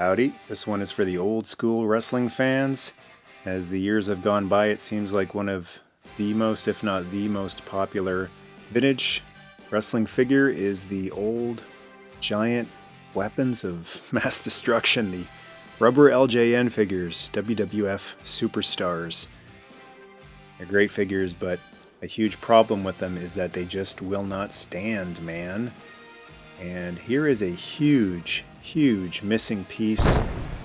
Howdy, this one is for the old school wrestling fans. As the years have gone by, it seems like one of the most, if not the most popular vintage wrestling figure is the old giant weapons of mass destruction, the rubber LJN figures, WWF superstars. They're great figures, but a huge problem with them is that they just will not stand, man. And here is a huge missing piece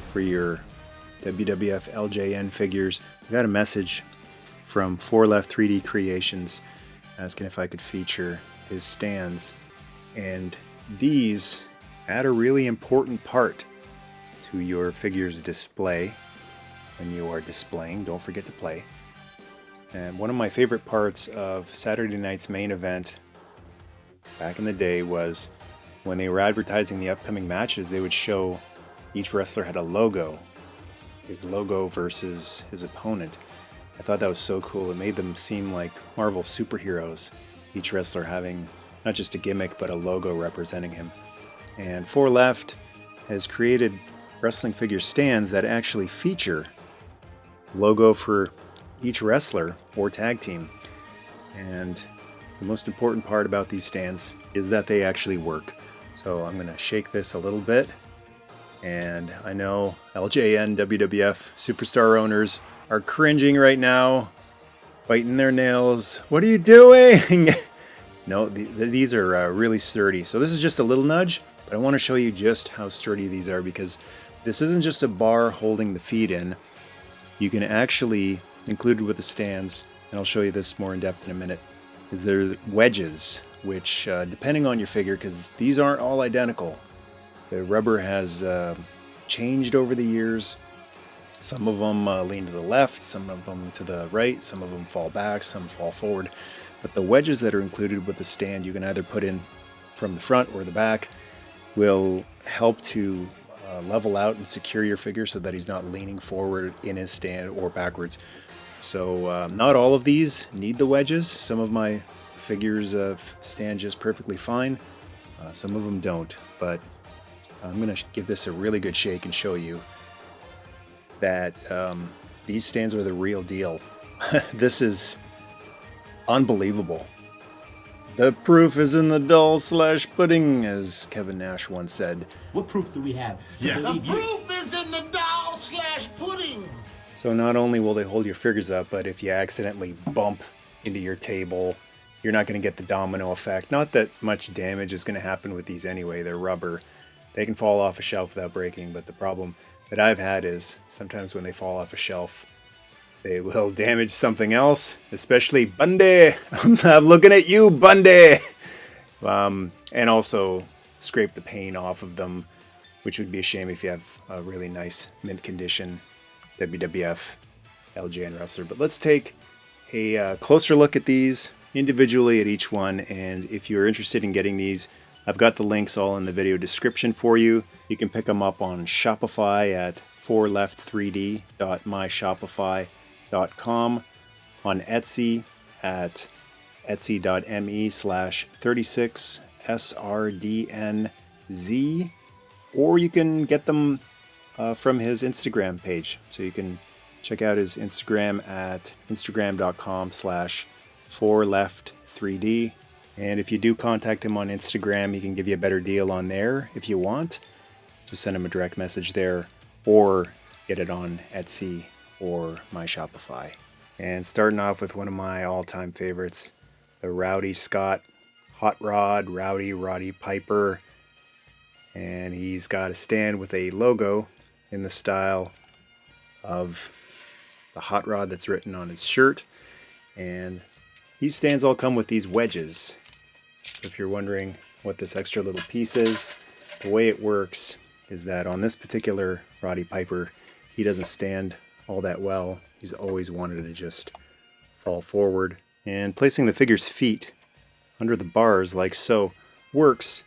for your WWF LJN figures. I got a message from Fore 3D Creations asking if I could feature his stands. And these add a really important part to your figure's display when you are displaying. Don't forget to play. And one of my favorite parts of Saturday night's main event back in the day was when they were advertising the upcoming matches, they would show each wrestler had a logo, his logo versus his opponent. I thought that was so cool. It made them seem like Marvel superheroes, each wrestler having not just a gimmick, but a logo representing him. And Fore Left has created wrestling figure stands that actually feature logo for each wrestler or tag team. And the most important part about these stands is that they actually work. So I'm going to shake this a little bit, and I know LJN WWF superstar owners are cringing right now, biting their nails. What are you doing? No, these are really sturdy. So this is just a little nudge, but I want to show you just how sturdy these are, because this isn't just a bar holding the feet in. You can actually, included with the stands, and I'll show you this more in depth in a minute, is there wedges, which depending on your figure, because these aren't all identical. The rubber has changed over the years. Some of them lean to the left, some of them to the right, some of them fall back, some fall forward. But the wedges that are included with the stand, you can either put in from the front or the back, will help to level out and secure your figure so that he's not leaning forward in his stand or backwards. So not all of these need the wedges. Some of my figures stand just perfectly fine. Some of them don't, but I'm going to give this a really good shake and show you that these stands are the real deal. This is unbelievable. The proof is in the doll/pudding, as Kevin Nash once said. What proof do we have? Yeah. The proof is in the doll/pudding. So not only will they hold your figures up, but if you accidentally bump into your table, you're not going to get the domino effect. Not that much damage is going to happen with these anyway. They're rubber. They can fall off a shelf without breaking, but the problem that I've had is sometimes when they fall off a shelf, they will damage something else, especially Bundy. I'm looking at you, Bundy. And also scrape the paint off of them, which would be a shame if you have a really nice mint condition WWF LJN wrestler. But let's take a closer look at these individually at each one, and if you're interested in getting these, I've got the links all in the video description for you. You can pick them up on Shopify at foreleftd.myshopify.com, on Etsy at etsy.me/36srdnz, or you can get them from his Instagram page. So you can check out his Instagram at instagram.com/foreleft3d. And if you do contact him on Instagram, he can give you a better deal on there if you want. Just send him a direct message there, or get it on Etsy or my Shopify. And starting off with one of my all-time favorites, the Rowdy Scott Hot Rod, Roddy Piper. And he's got a stand with a logo in the style of the Hot Rod that's written on his shirt. And these stands all come with these wedges. If you're wondering what this extra little piece is, the way it works is that on this particular Roddy Piper, he doesn't stand all that well. He's always wanted to just fall forward. And placing the figure's feet under the bars like so works,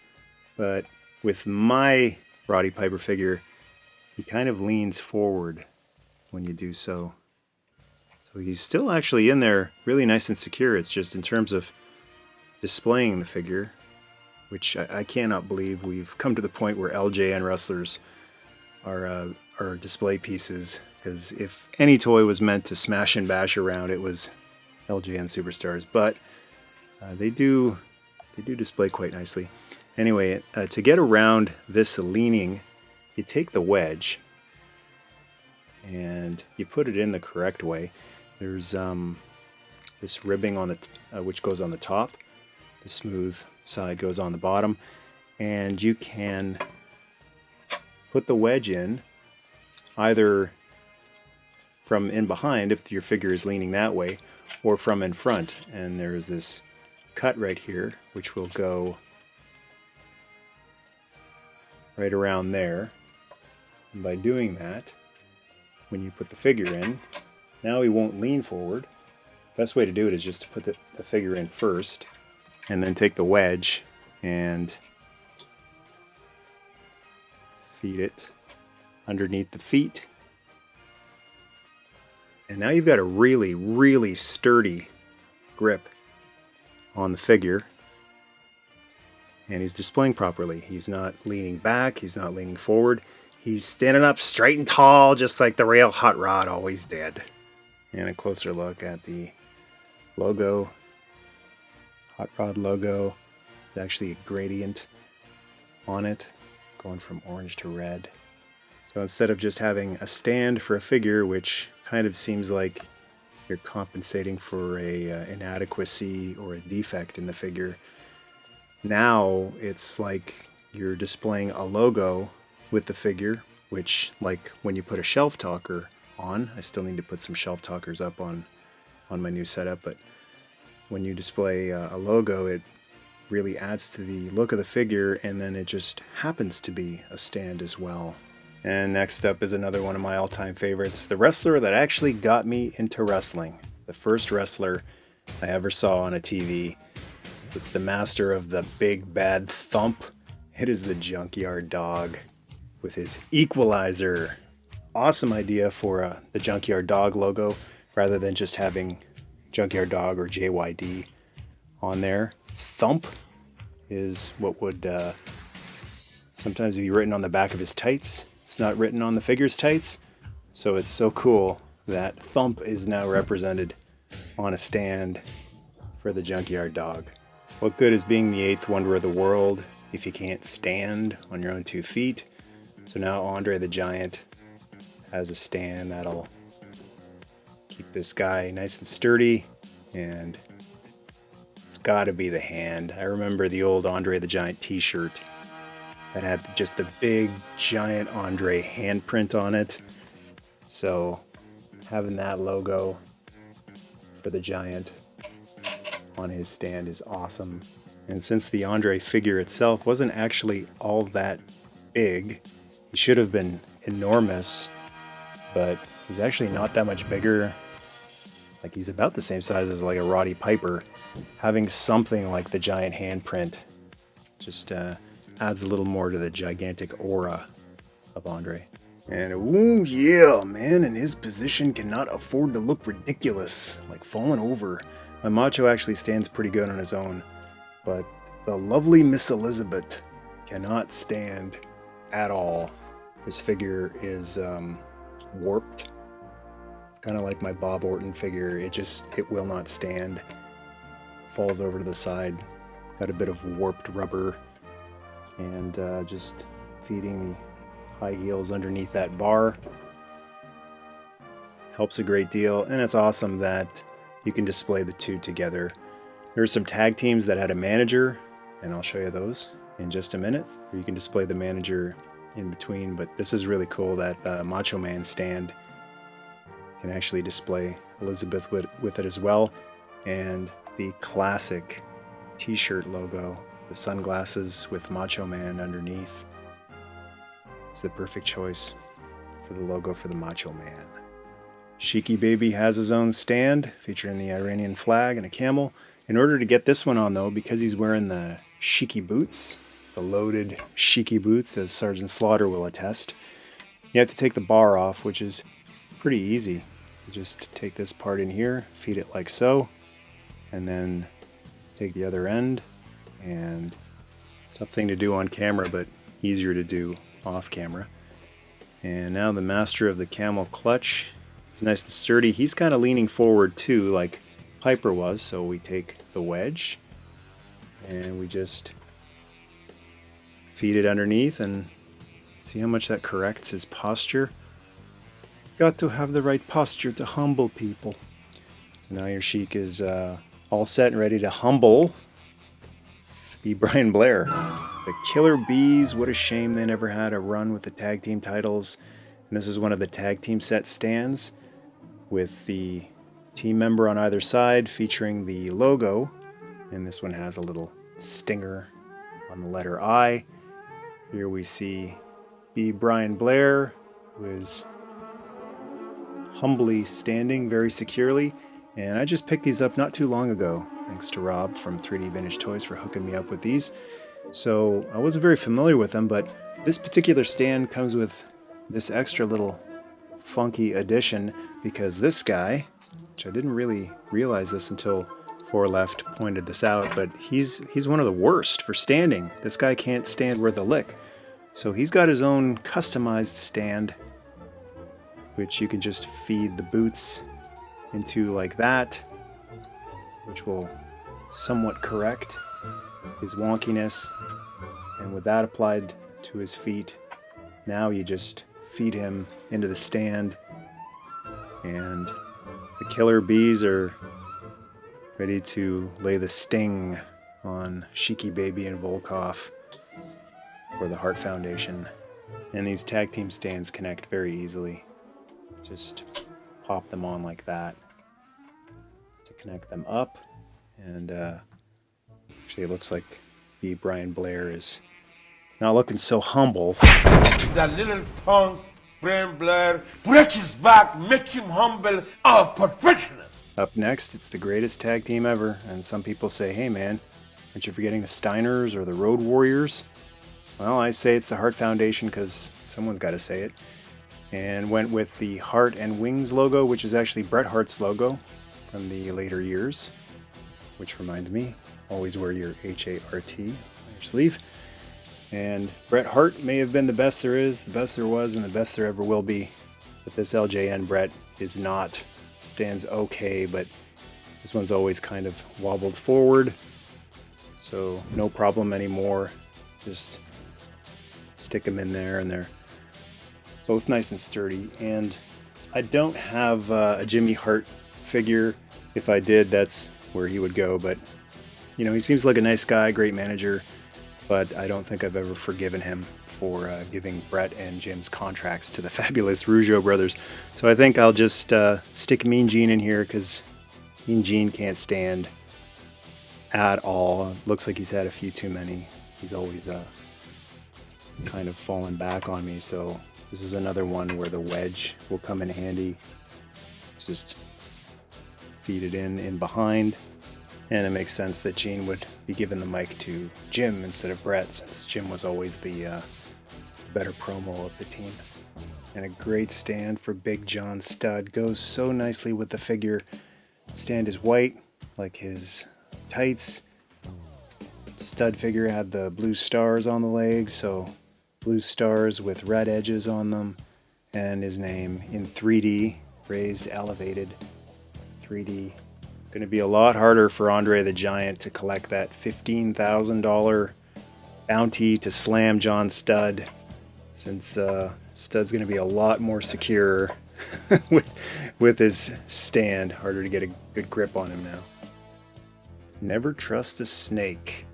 but with my Roddy Piper figure, he kind of leans forward when you do so. So he's still actually in there really nice and secure. It's just in terms of displaying the figure, which I cannot believe we've come to the point where LJN wrestlers are display pieces, because if any toy was meant to smash and bash around, it was LJN Superstars. But they do display quite nicely. Anyway, to get around this leaning, you take the wedge and you put it in the correct way. There's this ribbing on the which goes on the top. The smooth side goes on the bottom, and you can put the wedge in either from in behind if your figure is leaning that way, or from in front. And there's this cut right here which will go right around there. And by doing that, when you put the figure in, now he won't lean forward. Best way to do it is just to put the figure in first, and then take the wedge and feed it underneath the feet. And now you've got a really, really sturdy grip on the figure. And he's displaying properly. He's not leaning back, he's not leaning forward. He's standing up straight and tall, just like the real Hot Rod always did. And a closer look at the logo. Hot Rod logo. It's actually a gradient on it, going from orange to red. So instead of just having a stand for a figure, which kind of seems like you're compensating for a inadequacy or a defect in the figure, now it's like you're displaying a logo with the figure, which, like when you put a shelf talker on, I still need to put some shelf talkers up on my new setup, but when you display a logo, it really adds to the look of the figure, and then it just happens to be a stand as well. And next up is another one of my all-time favorites, the wrestler that actually got me into wrestling, the first wrestler I ever saw on a TV. It's the master of the big bad thump. It is the Junkyard Dog with his equalizer. Awesome idea for the Junkyard Dog logo, rather than just having Junkyard Dog or JYD on there. Thump is what would sometimes be written on the back of his tights. It's not written on the figure's tights, so it's so cool that Thump is now represented on a stand for the Junkyard Dog. What good is being the eighth wonder of the world if you can't stand on your own 2 feet? So now Andre the Giant has a stand that'll keep this guy nice and sturdy, and it's gotta be the hand. I remember the old Andre the Giant t-shirt that had just the big giant Andre handprint on it. So having that logo for the Giant on his stand is awesome. And since the Andre figure itself wasn't actually all that big, he should have been enormous, but he's actually not that much bigger. Like, he's about the same size as like a Roddy Piper. Having something like the giant handprint just adds a little more to the gigantic aura of Andre. And ooh yeah, man in his position cannot afford to look ridiculous, like falling over. My Macho actually stands pretty good on his own, but the lovely Miss Elizabeth cannot stand at all. This figure is warped. It's kind of like my Bob Orton figure. It will not stand. Falls over to the side. Got a bit of warped rubber, and just feeding the high heels underneath that bar helps a great deal. And it's awesome that you can display the two together. There are some tag teams that had a manager, and I'll show you those in just a minute, where you can display the manager in between. But this is really cool that Macho Man stand can actually display Elizabeth with it as well. And the classic t-shirt logo, the sunglasses with Macho Man underneath, is the perfect choice for the logo for the Macho Man. Sheiky Baby has his own stand featuring the Iranian flag and a camel. In order to get this one on, though, because he's wearing the Sheiky boots, the loaded Sheiky boots, as Sergeant Slaughter will attest, you have to take the bar off, which is pretty easy. You just take this part in here, feed it like so, and then take the other end. And tough thing to do on camera, but easier to do off camera. And now the master of the camel clutch. It's nice and sturdy. He's kind of leaning forward too, like Piper was. So we take the wedge and we just feed it underneath and see how much that corrects his posture. Got to have the right posture to humble people. So now your Sheik is all set and ready to humble B. Brian Blair. The Killer Bees, what a shame they never had a run with the tag team titles. And this is one of the tag team set stands with the team member on either side featuring the logo. And this one has a little stinger on the letter I. Here we see B. Brian Blair, who is humbly standing very securely. And I just picked these up not too long ago, thanks to Rob from 3D Vintage Toys for hooking me up with these. So I wasn't very familiar with them, but this particular stand comes with this extra little funky addition because this guy, which I didn't really realize this until Fore left pointed this out, but he's one of the worst for standing. This guy can't stand worth a lick. So he's got his own customized stand, which you can just feed the boots into like that, which will somewhat correct his wonkiness. And with that applied to his feet, now you just feed him into the stand, and the Killer Bees are ready to lay the sting on Sheiky Baby and Volkov for the Heart Foundation. And these tag team stands connect very easily. Just pop them on like that to connect them up. And actually it looks like B. Brian Blair is not looking so humble. That little punk, Brian Blair, break his back, make him humble, a professional. Up next, it's the greatest tag team ever, and some people say, hey man, aren't you forgetting the Steiners or the Road Warriors? Well, I say it's the Heart Foundation because someone's got to say it. And went with the Heart and Wings logo, which is actually Bret Hart's logo from the later years. Which reminds me, always wear your H-A-R-T on your sleeve. And Bret Hart may have been the best there is, the best there was, and the best there ever will be. But this LJN Bret is not. Stands okay, but this one's always kind of wobbled forward. So no problem anymore. Just stick them in there and they're both nice and sturdy. And I don't have a Jimmy Hart figure. If I did, that's where he would go. But, you know, he seems like a nice guy, great manager. But I don't think I've ever forgiven him for giving Bret and Jim's contracts to the fabulous Rougeau brothers. So I think I'll just stick Mean Gene in here because Mean Gene can't stand at all. Looks like he's had a few too many. He's always kind of fallen back on me. So this is another one where the wedge will come in handy. Just feed it in behind. And it makes sense that Gene would be giving the mic to Jim instead of Bret, since Jim was always the better promo of the team. And a great stand for Big John Studd. Goes so nicely with the figure. Stand is white, like his tights. Stud figure had the blue stars on the legs, so blue stars with red edges on them. And his name in 3D, raised, elevated, 3D. It's going to be a lot harder for Andre the Giant to collect that $15,000 bounty to slam John Studd, since Stud's going to be a lot more secure with his stand. Harder to get a good grip on him now. Never Trust a Snake.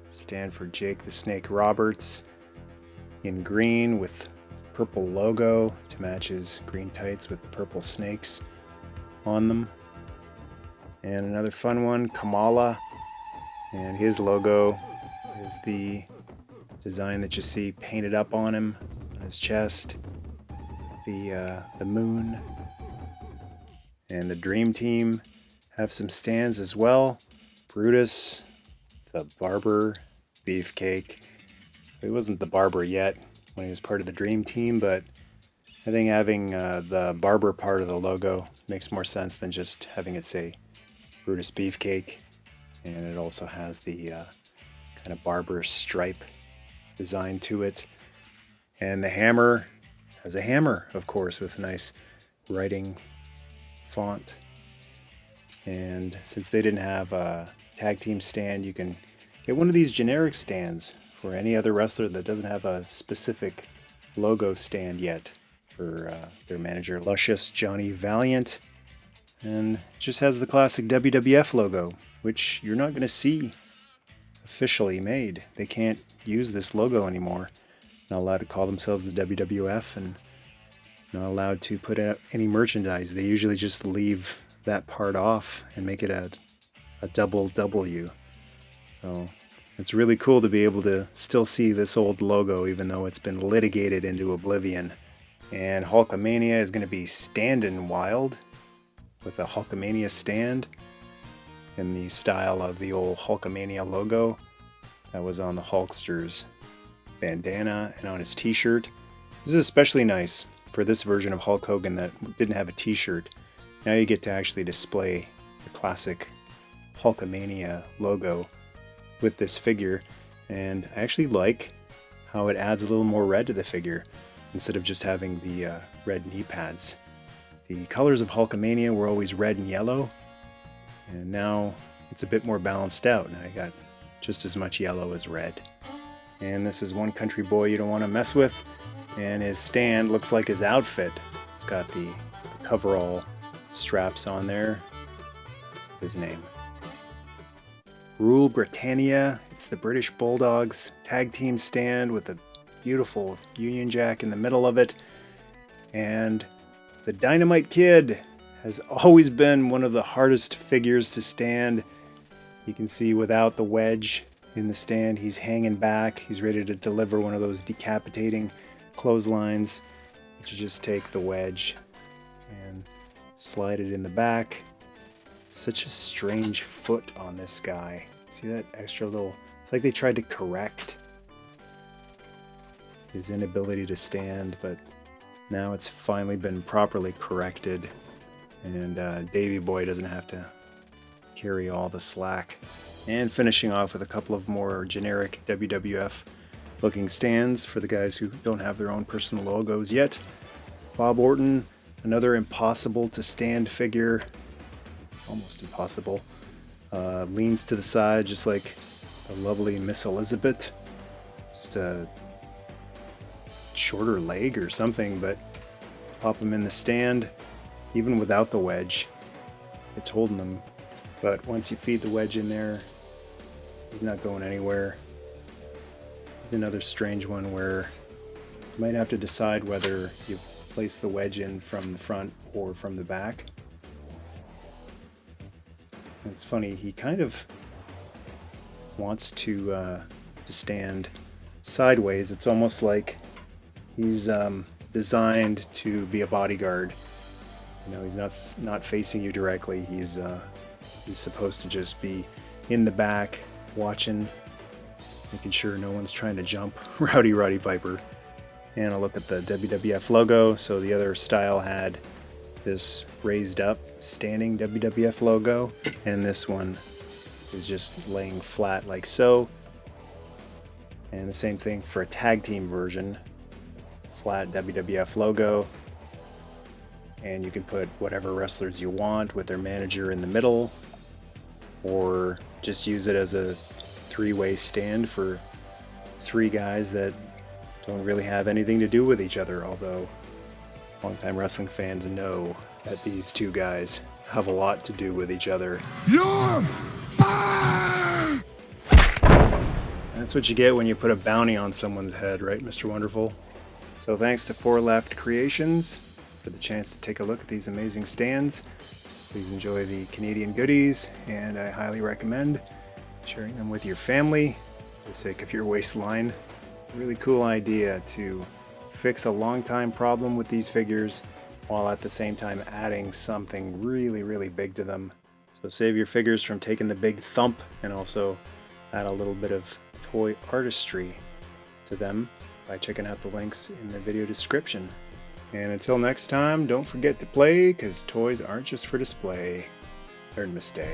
Stand for Jake the Snake Roberts in green with purple logo to match his green tights with the purple snakes on them. And another fun one, Kamala, and his logo is the design that you see painted up on him, on his chest, the moon. And the Dream Team have some stands as well. Brutus, the Barber, Beefcake. He wasn't the Barber yet when he was part of the Dream Team, but I think having the Barber part of the logo makes more sense than just having it say Brutus Beefcake. And it also has the kind of Barber stripe design to it. And the Hammer has a hammer, of course, with a nice writing font. And since they didn't have a tag team stand, you can get one of these generic stands for any other wrestler that doesn't have a specific logo stand yet. For their manager, Luscious Johnny Valiant. And it just has the classic WWF logo, which you're not going to see officially made. They can't use this logo anymore. Not allowed to call themselves the WWF and not allowed to put out any merchandise. They usually just leave that part off and make it a double W. So it's really cool to be able to still see this old logo even though it's been litigated into oblivion. And Hulkamania is going to be standing wild with a Hulkamania stand in the style of the old Hulkamania logo that was on the Hulkster's bandana and on his t-shirt. This is especially nice for this version of Hulk Hogan that didn't have a t-shirt. Now you get to actually display the classic Hulkamania logo with this figure, and I actually like how it adds a little more red to the figure instead of just having the red knee pads. The colors of Hulkamania were always red and yellow, and now it's a bit more balanced out, and I got just as much yellow as red. And this is one country boy you don't want to mess with, and his stand looks like his outfit. It's got the coverall straps on there with his name. Rule Britannia, it's the British Bulldogs tag team stand with a beautiful Union Jack in the middle of it. And the Dynamite Kid has always been one of the hardest figures to stand. You can see without the wedge in the stand, he's hanging back. He's ready to deliver one of those decapitating clotheslines. But you just take the wedge and slide it in the back. Such a strange foot on this guy. See that extra little... It's like they tried to correct his inability to stand, but now it's finally been properly corrected, and Davey Boy doesn't have to carry all the slack. And finishing off with a couple of more generic WWF looking stands for the guys who don't have their own personal logos yet. Bob Orton, another impossible to stand figure, almost impossible, leans to the side just like the lovely Miss Elizabeth, just a shorter leg or something, but pop him in the stand even without the wedge, it's holding them. But once you feed the wedge in there, he's not going anywhere. He's another strange one where you might have to decide whether you place the wedge in from the front or from the back. And it's funny, he kind of wants to stand sideways. It's almost like he's designed to be a bodyguard. You know, he's not facing you directly. He's supposed to just be in the back, watching, making sure no one's trying to jump Roddy Piper. And a look at the WWF logo. So the other style had this raised up, standing WWF logo, and this one is just laying flat like so. And the same thing for a tag team version, flat WWF logo, and you can put whatever wrestlers you want with their manager in the middle, or just use it as a three-way stand for three guys that don't really have anything to do with each other, although longtime wrestling fans know that these two guys have a lot to do with each other. You're fired! That's what you get when you put a bounty on someone's head, right, Mr. Wonderful? So thanks to Fore Left Creations for the chance to take a look at these amazing stands. Please enjoy the Canadian goodies, and I highly recommend sharing them with your family for the sake of your waistline. Really cool idea to fix a long-time problem with these figures while at the same time adding something really, really big to them. So save your figures from taking the big thump and also add a little bit of toy artistry to them by checking out the links in the video description. And until next time, don't forget to play, because toys aren't just for display, they're to stay.